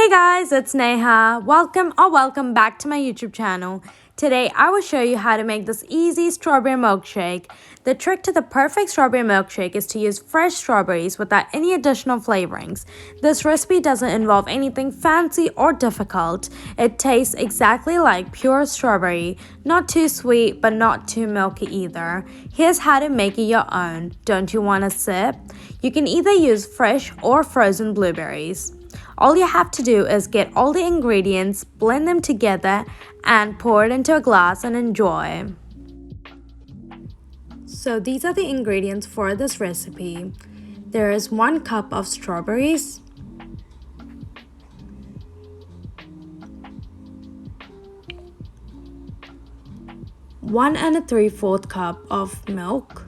Hey guys, it's Neha. Welcome back to my YouTube channel. Today I will show you how to make this easy strawberry milkshake. The trick to the perfect strawberry milkshake is to use fresh strawberries without any additional flavorings. This recipe doesn't involve anything fancy or difficult. It tastes exactly like pure strawberry, not too sweet but not too milky either. Here's how to make it your own. Don't you want a sip? You can either use fresh or frozen blueberries. All you have to do is get all the ingredients, blend them together, and pour it into a glass and enjoy. So these are the ingredients for this recipe. There is 1 cup of strawberries, 1 3/4 cup of milk,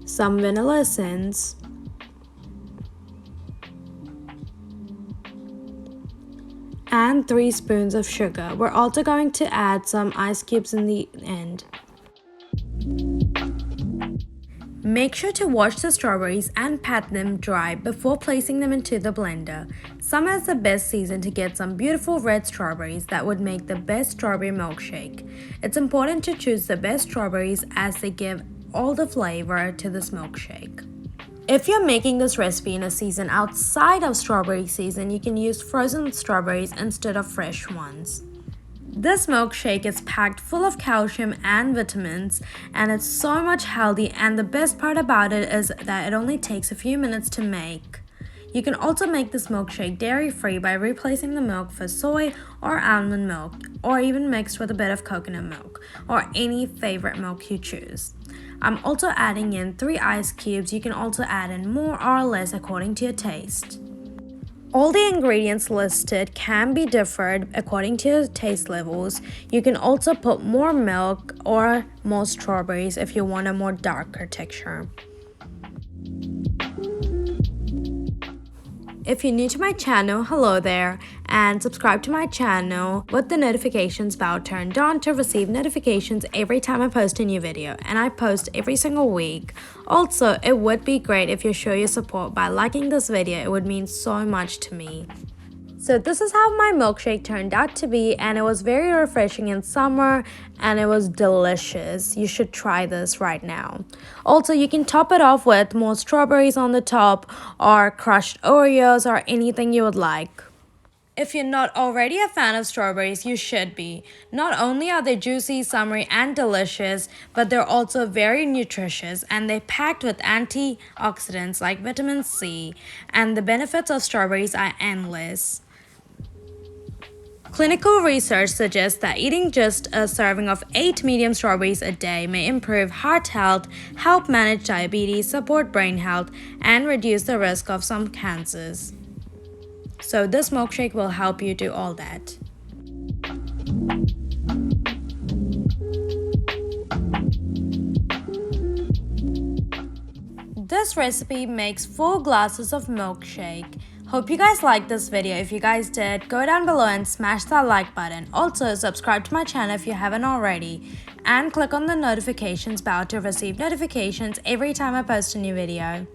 some vanilla essence, and 3 spoons of sugar. We're also going to add some ice cubes in the end. Make sure to wash the strawberries and pat them dry before placing them into the blender. Summer is the best season to get some beautiful red strawberries that would make the best strawberry milkshake. It's important to choose the best strawberries as they give all the flavor to this milkshake. If you're making this recipe in a season outside of strawberry season, you can use frozen strawberries instead of fresh ones. This milkshake is packed full of calcium and vitamins, and it's so much healthy, and the best part about it is that it only takes a few minutes to make. You can also make this milkshake dairy-free by replacing the milk for soy or almond milk, or even mixed with a bit of coconut milk, or any favorite milk you choose. I'm also adding in 3 ice cubes. You can also add in more or less according to your taste. All the ingredients listed can be differed according to your taste levels. You can also put more milk or more strawberries if you want a more darker texture. If you're new to my channel, hello there, and subscribe to my channel with the notifications bell turned on to receive notifications every time I post a new video, and I post every single week. Also, it would be great if you show your support by liking this video. It would mean so much to me. So this is how my milkshake turned out to be, and it was very refreshing in summer and it was delicious. You should try this right now. Also, you can top it off with more strawberries on the top or crushed Oreos or anything you would like. If you're not already a fan of strawberries, you should be. Not only are they juicy, summery, and delicious, but they're also very nutritious, and they're packed with antioxidants like vitamin C, and the benefits of strawberries are endless. Clinical research suggests that eating just a serving of 8 medium strawberries a day may improve heart health, help manage diabetes, support brain health, and reduce the risk of some cancers. So this milkshake will help you do all that. This recipe makes 4 glasses of milkshake. Hope you guys liked this video. If you guys did, go down below and smash that like button. Also, subscribe to my channel if you haven't already, and click on the notifications bell to receive notifications every time I post a new video.